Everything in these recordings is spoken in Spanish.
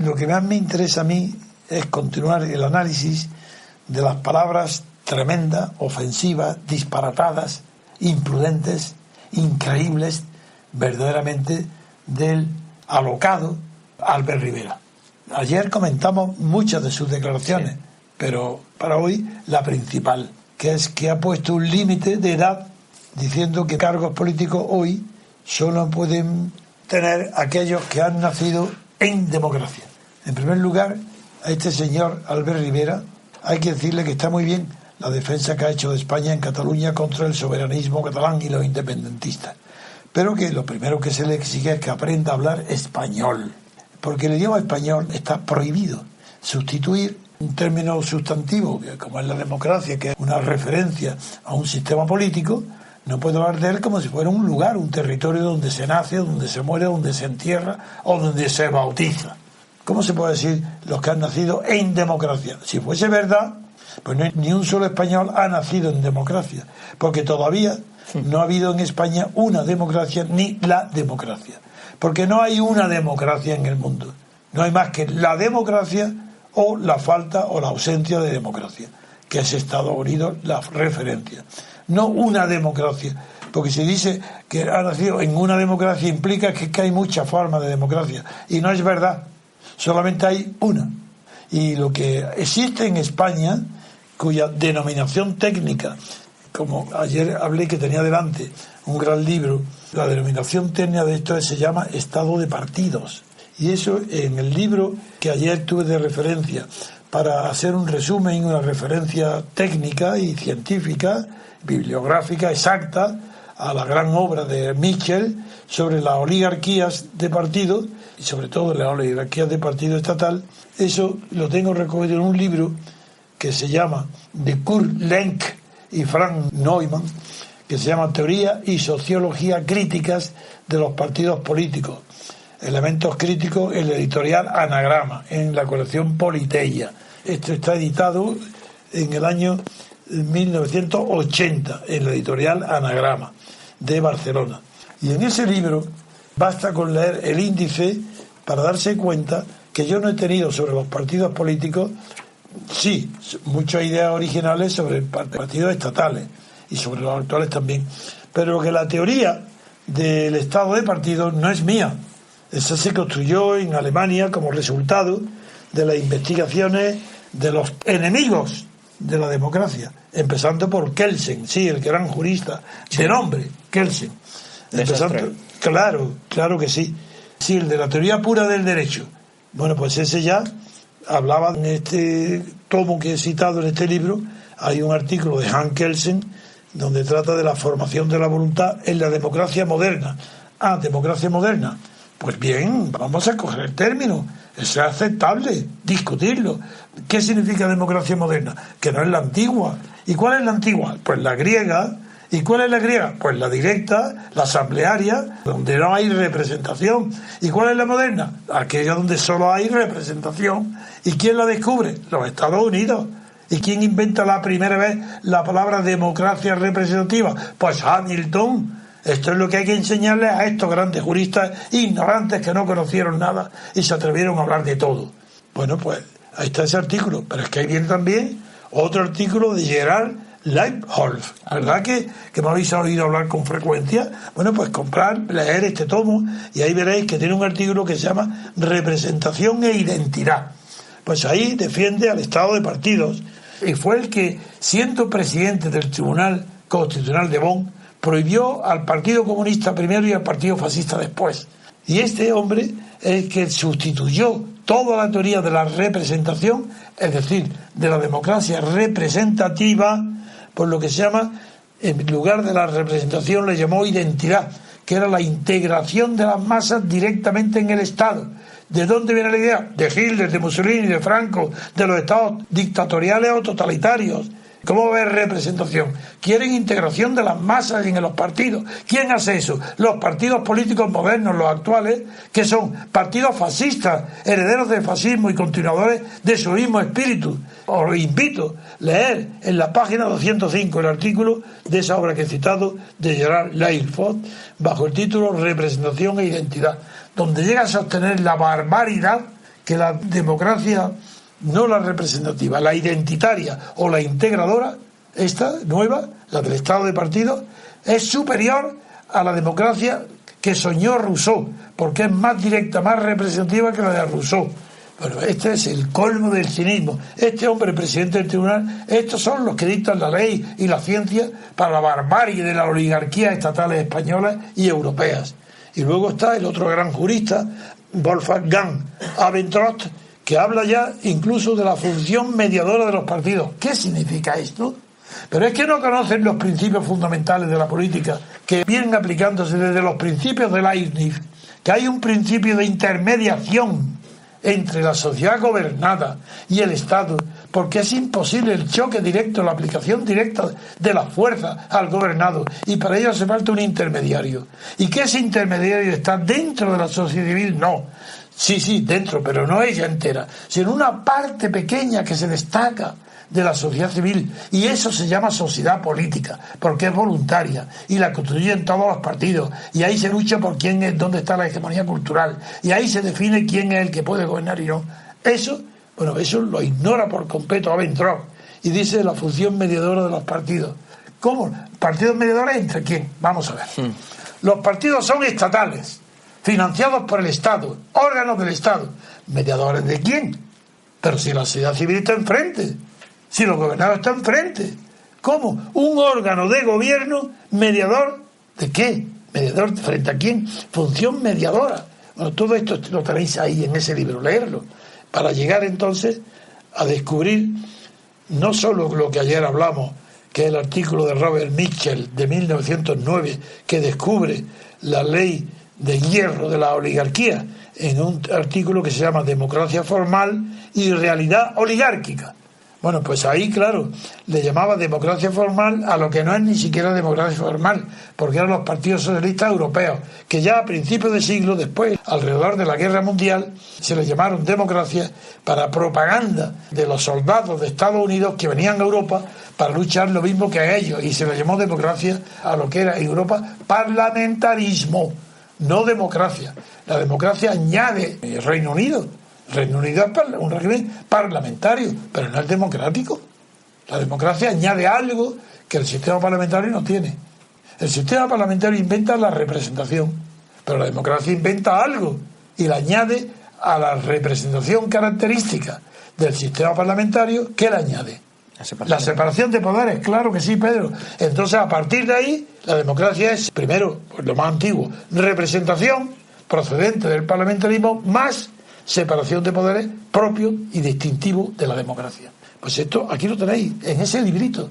lo que más me interesa a mí es continuar el análisis de las palabras tremendas, ofensivas, disparatadas, imprudentes, increíbles, verdaderamente, del alocado Albert Rivera. Ayer comentamos muchas de sus declaraciones, pero para hoy la principal, que es que ha puesto un límite de edad diciendo que cargos políticos hoy solo pueden tener aquellos que han nacido en democracia. En primer lugar, a este señor Albert Rivera hay que decirle que está muy bien la defensa que ha hecho de España en Cataluña contra el soberanismo catalán y los independentistas, pero que lo primero que se le exige es que aprenda a hablar español, porque el idioma español está prohibido. Sustituir un término sustantivo, como es la democracia, que es una referencia a un sistema político, no puede hablar de él como si fuera un lugar, un territorio donde se nace, donde se muere, donde se entierra o donde se bautiza. ¿Cómo se puede decir los que han nacido en democracia? Si fuese verdad, pues ni un solo español ha nacido en democracia, porque todavía no ha habido en España una democracia ni la democracia, porque no hay una democracia en el mundo, no hay más que la democracia o la falta o la ausencia de democracia, que es Estados Unidos la referencia, no una democracia, porque si dice que ha nacido en una democracia implica que hay muchas formas de democracia, y no es verdad, solamente hay una. Y lo que existe en España, cuya denominación técnica, como ayer hablé que tenía delante un gran libro, la denominación técnica de esto se llama Estado de partidos. Y eso en el libro que ayer tuve de referencia para hacer un resumen, una referencia técnica y científica, bibliográfica exacta, a la gran obra de Michel sobre las oligarquías de partidos y sobre todo las oligarquías de partido estatal, eso lo tengo recogido en un libro que se llama de Kurt Lenk y Frank Neumann, que se llama Teoría y Sociología Críticas de los Partidos Políticos, elementos críticos en la editorial Anagrama, en la colección Politeia. Esto está editado en el año 1980 en la editorial Anagrama de Barcelona. Y en ese libro basta con leer el índice para darse cuenta que yo no he tenido sobre los partidos políticos, sí, muchas ideas originales sobre partidos estatales y sobre los actuales también, pero que la teoría del estado de partidos no es mía. Esa se construyó en Alemania como resultado de las investigaciones de los enemigos de la democracia, empezando por Kelsen, sí, el gran jurista de nombre, Kelsen. Claro que sí. Sí, el de la teoría pura del derecho. Bueno, pues ese ya hablaba en este tomo que he citado en este libro, hay un artículo de Hans Kelsen donde trata de la formación de la voluntad en la democracia moderna. Ah, democracia moderna. Pues bien, vamos a coger el término. Es aceptable discutirlo. ¿Qué significa democracia moderna? Que no es la antigua. ¿Y cuál es la antigua? Pues la griega. ¿Y cuál es la griega? Pues la directa, la asamblearia, donde no hay representación. ¿Y cuál es la moderna? Aquella donde solo hay representación. ¿Y quién la descubre? Los Estados Unidos. ¿Y quién inventa la primera vez la palabra democracia representativa? Pues Hamilton. Esto es lo que hay que enseñarles a estos grandes juristas ignorantes que no conocieron nada y se atrevieron a hablar de todo. Bueno, pues ahí está ese artículo, pero es que ahí viene también otro artículo de Gerard Leibholz, ¿verdad que me habéis oído hablar con frecuencia? Bueno, pues leer este tomo y ahí veréis que tiene un artículo que se llama Representación e Identidad. Pues ahí defiende al Estado de partidos y fue el que, siendo presidente del Tribunal Constitucional de Bonn, prohibió al Partido Comunista primero y al Partido Fascista después. Y este hombre es el que sustituyó toda la teoría de la representación, es decir, de la democracia representativa, por lo que se llama, en lugar de la representación le llamó identidad, que era la integración de las masas directamente en el Estado. ¿De dónde viene la idea? De Hitler, de Mussolini, de Franco, de los estados dictatoriales o totalitarios. ¿Cómo va a haber representación? Quieren integración de las masas en los partidos. ¿Quién hace eso? Los partidos políticos modernos, los actuales, que son partidos fascistas, herederos del fascismo y continuadores de su mismo espíritu. Os invito a leer en la página 205 el artículo de esa obra que he citado de Gerard Leibholz bajo el título Representación e Identidad, donde llega a sostener la barbaridad que la democracia, no la representativa, la identitaria o la integradora, esta nueva, la del Estado de partidos, es superior a la democracia que soñó Rousseau, porque es más directa, más representativa que la de Rousseau. Bueno, este es el colmo del cinismo. Este hombre, presidente del tribunal, estos son los que dictan la ley y la ciencia para la barbarie de las oligarquías estatales españolas y europeas. Y luego está el otro gran jurista, Wolfgang Abendroth, que habla ya incluso de la función mediadora de los partidos. ¿Qué significa esto? Pero es que no conocen los principios fundamentales de la política, que vienen aplicándose desde los principios de Leibniz, que hay un principio de intermediación entre la sociedad gobernada y el Estado, porque es imposible el choque directo, la aplicación directa de la fuerza al gobernado, y para ello hace falta un intermediario. ¿Y que ese intermediario está dentro de la sociedad civil? No. Sí, dentro, pero no ella entera, sino una parte pequeña que se destaca de la sociedad civil, y eso se llama sociedad política, porque es voluntaria y la constituyen todos los partidos, y ahí se lucha por quién es, dónde está la hegemonía cultural, y ahí se define quién es el que puede gobernar y no. Eso lo ignora por completo Abendroth, y dice la función mediadora de los partidos. ¿Cómo? ¿Partidos mediadores entre quién? Vamos a ver. Los partidos son estatales, financiados por el Estado, órganos del Estado. ¿Mediadores de quién? Pero si la sociedad civil está enfrente, si los gobernados están enfrente. ¿Cómo? Un órgano de gobierno mediador ¿de qué? ¿Mediador frente a quién? Función mediadora. Bueno, todo esto lo tenéis ahí en ese libro, leerlo, para llegar entonces a descubrir no solo lo que ayer hablamos, que es el artículo de Robert Mitchell de 1909, que descubre la ley de hierro de la oligarquía en un artículo que se llama Democracia formal y realidad oligárquica. Bueno, pues ahí, claro, le llamaba democracia formal a lo que no es ni siquiera democracia formal, porque eran los partidos socialistas europeos, que ya a principios de siglo, después, alrededor de la Guerra Mundial, se les llamaron democracias para propaganda de los soldados de Estados Unidos que venían a Europa para luchar lo mismo que a ellos, y se les llamó democracia a lo que era en Europa parlamentarismo, no democracia. La democracia añade el Reino Unido. El Reino Unido es un régimen parlamentario, pero no es democrático. La democracia añade algo que el sistema parlamentario no tiene. El sistema parlamentario inventa la representación, pero la democracia inventa algo y la añade a la representación característica del sistema parlamentario. ¿Qué le añade? La separación de poderes, claro que sí, Pedro. Entonces, a partir de ahí, la democracia es, primero, pues lo más antiguo, representación procedente del parlamentarismo más separación de poderes propio y distintivo de la democracia. Pues esto, aquí lo tenéis, en ese librito.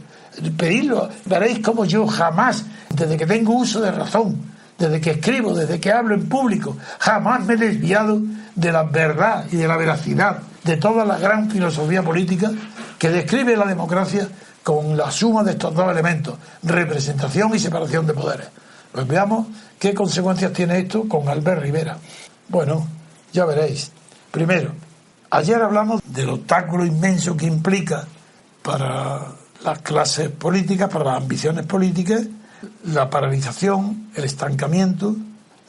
Pedidlo, veréis cómo yo jamás, desde que tengo uso de razón, desde que escribo, desde que hablo en público, jamás me he desviado de la verdad y de la veracidad de toda la gran filosofía política que describe la democracia con la suma de estos dos elementos, representación y separación de poderes. Pues veamos qué consecuencias tiene esto con Albert Rivera. Bueno, ya veréis. Primero, ayer hablamos del obstáculo inmenso que implica para las clases políticas, para las ambiciones políticas, la paralización, el estancamiento,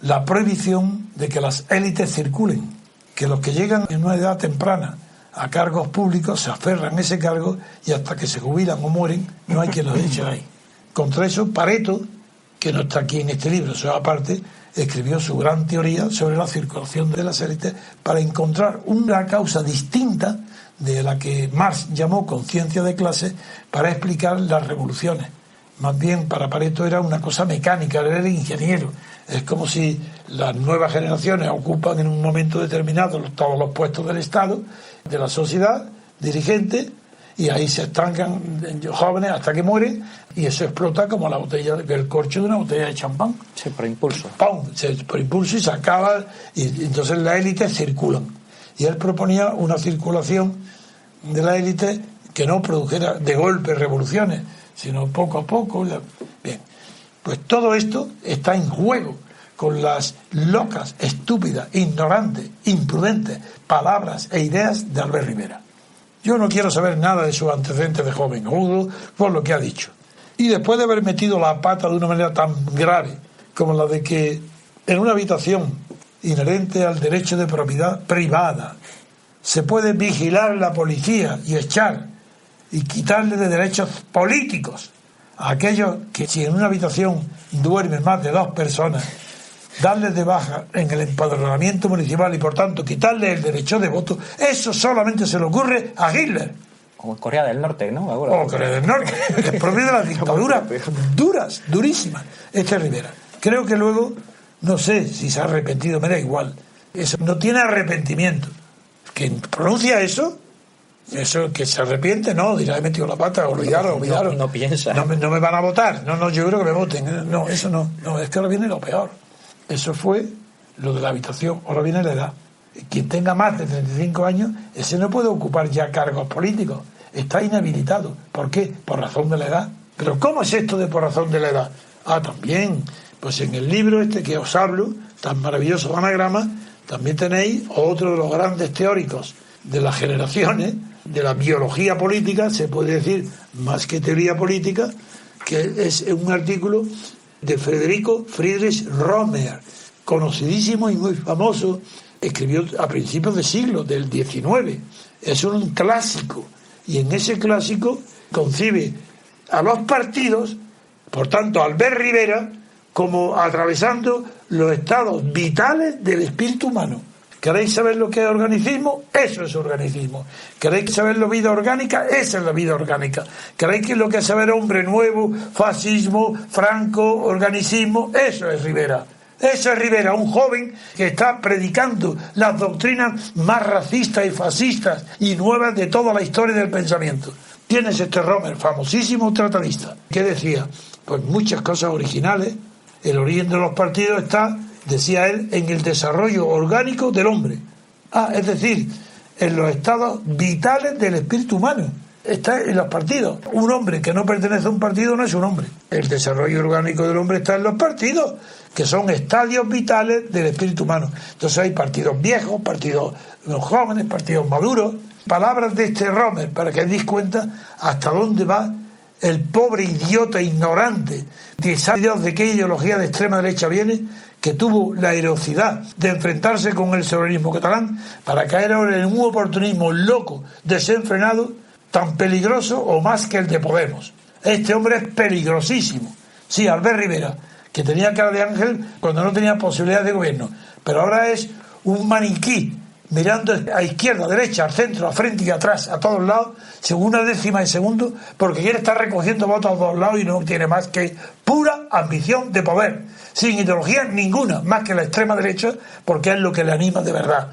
la prohibición de que las élites circulen, que los que llegan en una edad temprana a cargos públicos se aferran a ese cargo y hasta que se jubilan o mueren no hay quien los eche ahí. Contra eso, Pareto, que no está aquí en este libro, eso aparte, escribió su gran teoría sobre la circulación de las élites para encontrar una causa distinta de la que Marx llamó conciencia de clase para explicar las revoluciones. Más bien para Pareto era una cosa mecánica, él era ingeniero. Es como si las nuevas generaciones ocupan en un momento determinado todos los puestos del Estado, de la sociedad, dirigentes, y ahí se estancan jóvenes hasta que mueren, y eso explota como la botella, el corcho de una botella de champán. Sí, por impulso. ¡Pum! Por impulso, y se acaba, y entonces las élites circulan. Y él proponía una circulación de la élite que no produjera de golpe revoluciones, sino poco a poco. Bien, pues todo esto está en juego con las locas, estúpidas, ignorantes, imprudentes palabras e ideas de Albert Rivera. Yo no quiero saber nada de sus antecedentes de joven, por lo que ha dicho. Y después de haber metido la pata de una manera tan grave como la de que en una habitación inherente al derecho de propiedad privada se puede vigilar la policía y echar y quitarle de derechos políticos a aquellos que, si en una habitación duermen más de 2 personas, darles de baja en el empadronamiento municipal y por tanto quitarle el derecho de voto, eso solamente se le ocurre a Hitler. O Corea del Norte, ¿no? O Corea del Norte, que es propio de las dictaduras duras, durísimas. Este es Rivera. Creo que luego, no sé si se ha arrepentido, me da igual. Eso no tiene arrepentimiento. Quien pronuncia eso que se arrepiente, no, dirá, he metido la pata, olvidaron. No piensa. No me van a votar. No, yo creo que me voten. No, eso no, es que ahora viene lo peor. Eso fue lo de la habitación, ahora viene la edad. Quien tenga más de 35 años, ese no puede ocupar ya cargos políticos. Está inhabilitado. ¿Por qué? Por razón de la edad. ¿Pero cómo es esto de por razón de la edad? También, pues en el libro este que os hablo, tan maravilloso anagrama, también tenéis otro de los grandes teóricos de las generaciones, de la biología política, se puede decir más que teoría política, que es un artículo de Federico Friedrich Romer, conocidísimo y muy famoso. Escribió a principios de siglo, del XIX. Es un clásico. Y en ese clásico concibe a los partidos, por tanto, Albert Rivera, como atravesando los estados vitales del espíritu humano. ¿Queréis saber lo que es organicismo? Eso es organicismo. ¿Queréis saber la vida orgánica? Esa es la vida orgánica. ¿Queréis que lo que es saber hombre nuevo, fascismo, franco, organicismo? Eso es Rivera. Eso es Rivera, un joven que está predicando las doctrinas más racistas y fascistas y nuevas de toda la historia del pensamiento. Tienes este Romer, famosísimo tratadista, que decía, pues muchas cosas originales. El origen de los partidos está, decía él, en el desarrollo orgánico del hombre. Es decir, en los estados vitales del espíritu humano. Está en los partidos. Un hombre que no pertenece a un partido no es un hombre. El desarrollo orgánico del hombre está en los partidos, que son estadios vitales del espíritu humano. Entonces hay partidos viejos, partidos jóvenes, partidos maduros. Palabras de este Romer, para que os deis cuenta hasta dónde va el pobre idiota ignorante que sabe Dios de qué ideología de extrema derecha viene, que tuvo la heroicidad de enfrentarse con el soberanismo catalán para caer ahora en un oportunismo loco, desenfrenado, tan peligroso o más que el de Podemos. Este hombre es peligrosísimo. Sí, Albert Rivera, que tenía cara de ángel cuando no tenía posibilidad de gobierno, pero ahora es un maniquí, mirando a izquierda, a derecha, al centro, a frente y atrás, a todos lados, según una décima de segundo, porque quiere estar recogiendo votos a todos lados y no tiene más que pura ambición de poder, sin ideología ninguna, más que la extrema derecha, porque es lo que le anima de verdad.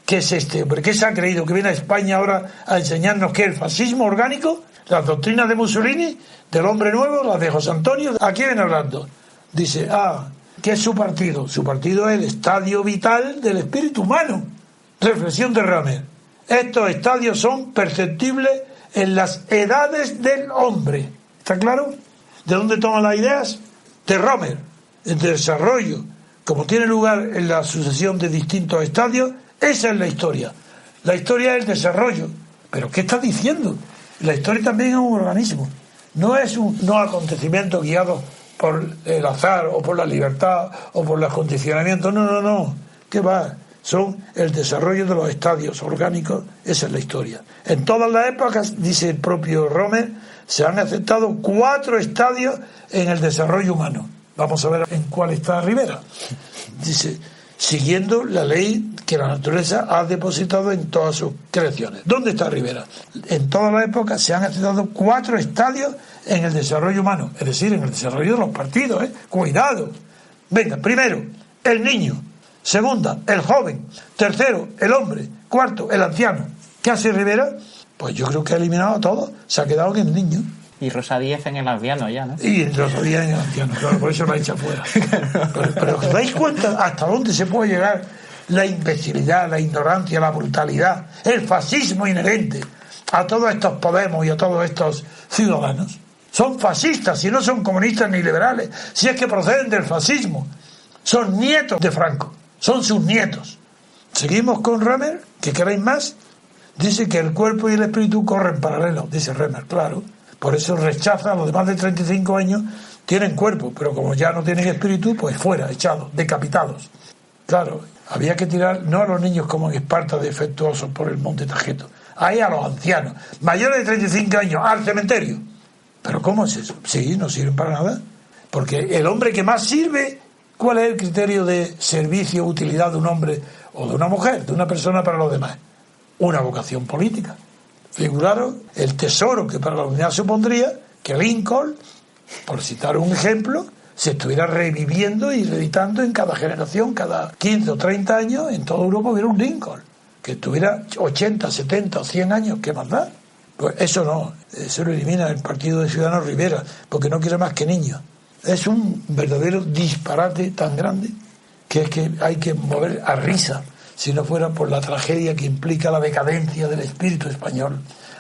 ¿Qué es este hombre? ¿Qué se ha creído? ¿Que viene a España ahora a enseñarnos qué es el fascismo orgánico? ¿Las doctrinas de Mussolini? ¿Del hombre nuevo? ¿Las de José Antonio? ¿A quién viene hablando? Dice, ¿qué es su partido? Su partido es el estadio vital del espíritu humano. Reflexión de Romer. Estos estadios son perceptibles en las edades del hombre. ¿Está claro? ¿De dónde toman las ideas? De Romer. El desarrollo, como tiene lugar en la sucesión de distintos estadios, esa es la historia. La historia es el desarrollo. ¿Pero qué está diciendo? La historia también es un organismo. No es un acontecimiento guiado por el azar o por la libertad o por los condicionamientos. No. ¿Qué va? Son el desarrollo de los estadios orgánicos. Esa es la historia. En todas las épocas, dice el propio Romer, se han aceptado 4 estadios en el desarrollo humano. Vamos a ver en cuál está Rivera. Dice, siguiendo la ley que la naturaleza ha depositado en todas sus creaciones. ¿Dónde está Rivera? En todas las épocas se han aceptado 4 estadios en el desarrollo humano, es decir, en el desarrollo de los partidos. Cuidado. Venga, primero, el niño. Segunda, el joven. Tercero, el hombre. Cuarto, el anciano. ¿Qué hace Rivera? Pues yo creo que ha eliminado a todos. Se ha quedado en el niño. Y Rosa Díez en el anciano ya, ¿no? Y Rosa Díez en el anciano, claro, por eso lo ha hecho fuera. Pero ¿os dais cuenta hasta dónde se puede llegar la imbecilidad, la ignorancia, la brutalidad, el fascismo inherente a todos estos Podemos y a todos estos ciudadanos? Son fascistas, si no son comunistas ni liberales, si es que proceden del fascismo. Son nietos de Franco, son sus nietos. Seguimos con Romer, ¿qué queréis más? Dice que el cuerpo y el espíritu corren paralelos, dice Romer, claro. Por eso rechaza a los de más de 35 años, tienen cuerpo, pero como ya no tienen espíritu, pues fuera, echados, decapitados. Claro, había que tirar no a los niños como en Esparta defectuosos por el monte Tageto, ahí a los ancianos, mayores de 35 años, al cementerio. ¿Pero cómo es eso? Sí, no sirven para nada. Porque el hombre que más sirve, ¿cuál es el criterio de servicio, utilidad de un hombre o de una mujer, de una persona para los demás? Una vocación política. Figuraros el tesoro que para la humanidad supondría que Lincoln, por citar un ejemplo, se estuviera reviviendo y reeditando en cada generación, cada 15 o 30 años, en toda Europa hubiera un Lincoln, que estuviera 80, 70 o 100 años, ¿qué más da? Pues eso no, eso lo elimina el Partido de Ciudadanos Rivera, porque no quiere más que niños. Es un verdadero disparate tan grande que es que hay que mover a risa, si no fuera por la tragedia que implica la decadencia del espíritu español,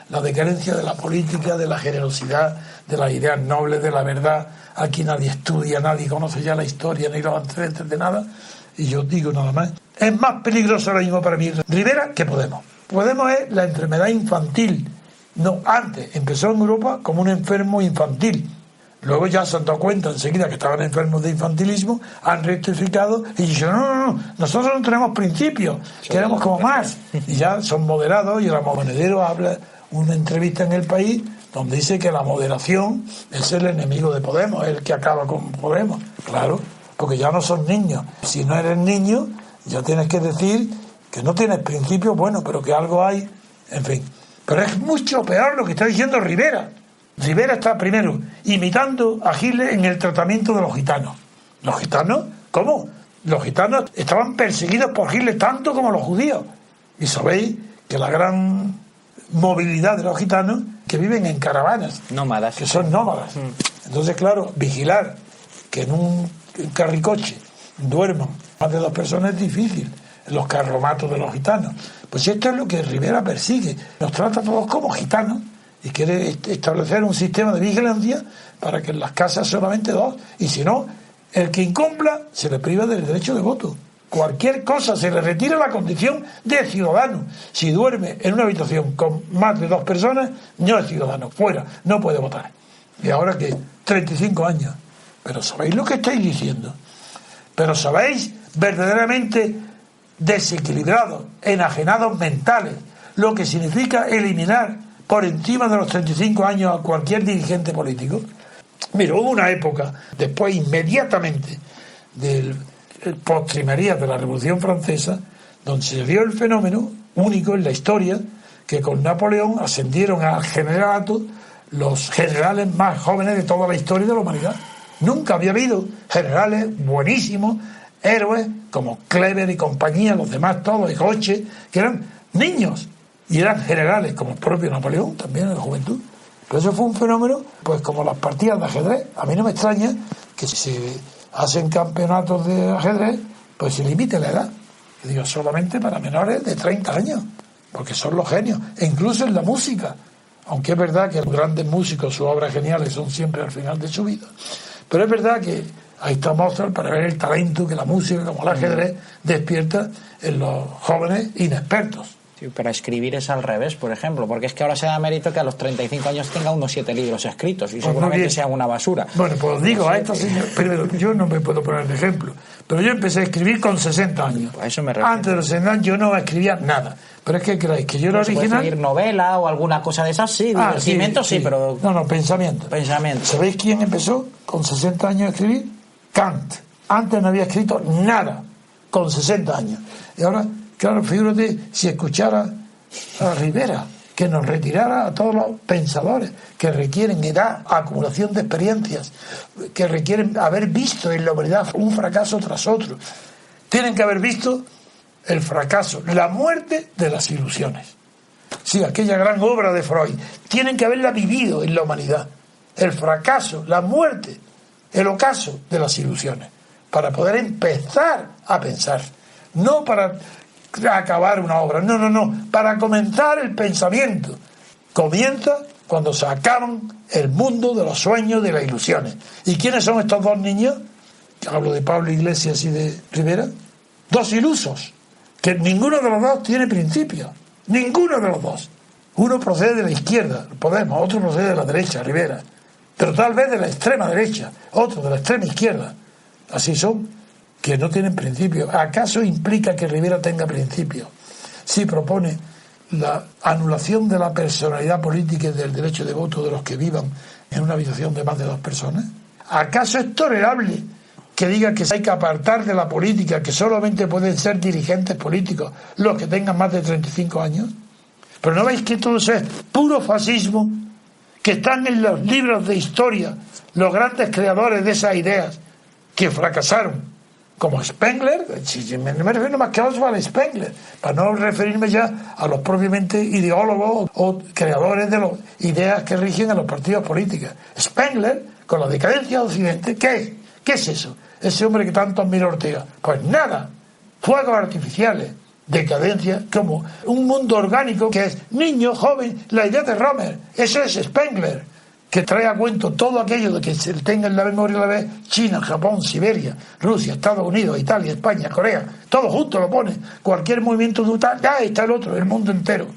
la decadencia de la política, de la generosidad, de las ideas nobles, de la verdad. Aquí nadie estudia, nadie conoce ya la historia, ni los antecedentes de nada. Y yo digo nada más, es más peligroso ahora mismo para mí Rivera que Podemos. Podemos es la enfermedad infantil. No, antes empezó en Europa como un enfermo infantil. Luego ya se han dado cuenta enseguida que estaban enfermos de infantilismo, han rectificado y dijeron, no, nosotros no tenemos principios, queremos como más. Y ya son moderados, y Ramón Monedero habla una entrevista en El País donde dice que la moderación es el enemigo de Podemos, el que acaba con Podemos. Claro, porque ya no son niños. Si no eres niño, ya tienes que decir que no tienes principios, bueno, pero que algo hay, en fin. Pero es mucho peor lo que está diciendo Rivera. Rivera está primero imitando a Hitler en el tratamiento de los gitanos. ¿Los gitanos? ¿Cómo? Los gitanos estaban perseguidos por Hitler tanto como los judíos. Y sabéis que la gran movilidad de los gitanos que viven en caravanas, nómadas, que son nómadas. Entonces, claro, vigilar que en un carricoche duerman más de 2 personas es difícil. Los carromatos de los gitanos. Pues esto es lo que Rivera persigue. Nos trata a todos como gitanos y quiere establecer un sistema de vigilancia para que en las casas solamente 2, y si no, el que incumpla se le priva del derecho de voto. Cualquier cosa se le retira la condición de ciudadano. Si duerme en una habitación con más de 2 personas, no es ciudadano, fuera, no puede votar. Y ahora que 35 años. Pero ¿sabéis lo que estáis diciendo? Pero ¿sabéis verdaderamente desequilibrados, enajenados mentales, lo que significa eliminar por encima de los 35 años a cualquier dirigente político? Mira, hubo una época, después inmediatamente del postrimería de la Revolución Francesa, donde se dio el fenómeno único en la historia, que con Napoleón ascendieron al generalato los generales más jóvenes de toda la historia de la humanidad. Nunca había habido generales buenísimos, héroes como Kleber y compañía, los demás todos, y Hoche, que eran niños y eran generales, como el propio Napoleón también en la juventud. Pero eso fue un fenómeno, pues como las partidas de ajedrez. A mí no me extraña que si se hacen campeonatos de ajedrez, pues se limite la edad. Yo digo, solamente para menores de 30 años, porque son los genios, e incluso en la música. Aunque es verdad que los grandes músicos, sus obras geniales son siempre al final de su vida. Pero es verdad que ahí está Mozart para ver el talento que la música, como el ajedrez, despierta en los jóvenes inexpertos. Sí, pero escribir es al revés, por ejemplo, porque es que ahora se da mérito que a los 35 años tenga unos 7 libros escritos y pues seguramente sea una basura. Bueno, pues digo a esta señora, primero, yo no me puedo poner de ejemplo, pero yo empecé a escribir con 60 años. Pues eso me refiero. Antes de los 60 años yo no escribía nada. Pero es que creéis que yo era original. ¿Puede escribir novela o alguna cosa de esas? Sí, divertimento sí, pero... No, pensamiento. ¿Sabéis quién empezó con 60 años a escribir? Kant. Antes no había escrito nada, con 60 años. Y ahora, claro, figúrate si escuchara a Rivera, que nos retirara a todos los pensadores que requieren edad, acumulación de experiencias, que requieren haber visto en la humanidad un fracaso tras otro. Tienen que haber visto el fracaso, la muerte de las ilusiones. Sí, aquella gran obra de Freud, tienen que haberla vivido en la humanidad. El fracaso, la muerte, el ocaso de las ilusiones, para poder empezar a pensar, no para acabar una obra, no, para comenzar el pensamiento. Comienza cuando se acaban el mundo de los sueños, de las ilusiones. ¿Y quiénes son estos 2 niños? Hablo de Pablo Iglesias y de Rivera. 2 ilusos, que ninguno de los 2 tiene principio, ninguno de los 2. Uno procede de la izquierda, Podemos, otro procede de la derecha, Rivera, pero tal vez de la extrema derecha, otro de la extrema izquierda. Así son, que no tienen principios. ¿Acaso implica que Rivera tenga principios si propone la anulación de la personalidad política y del derecho de voto de los que vivan en una habitación de más de 2 personas? ¿Acaso es tolerable que diga que hay que apartar de la política, que solamente pueden ser dirigentes políticos los que tengan más de 35 años? ¿Pero no veis que todo eso es puro fascismo? Que están en los libros de historia los grandes creadores de esas ideas que fracasaron, como Spengler, no me refiero más que a Oswald Spengler, para no referirme ya a los propiamente ideólogos o creadores de las ideas que rigen a los partidos políticos. Spengler, con la decadencia de Occidente, ¿qué es eso? Ese hombre que tanto admira Ortega. Pues nada, fuegos artificiales, decadencia, como un mundo orgánico que es niño, joven, la idea de Romer. Eso es Spengler, que trae a cuento todo aquello de que se tenga en la memoria a la vez China, Japón, Siberia, Rusia, Estados Unidos, Italia, España, Corea, todo junto lo pone. Cualquier movimiento brutal, ya está el otro, el mundo entero.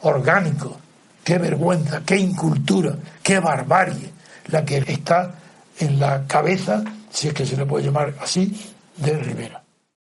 Orgánico. Qué vergüenza, qué incultura, qué barbarie la que está en la cabeza, si es que se le puede llamar así, de Rivera.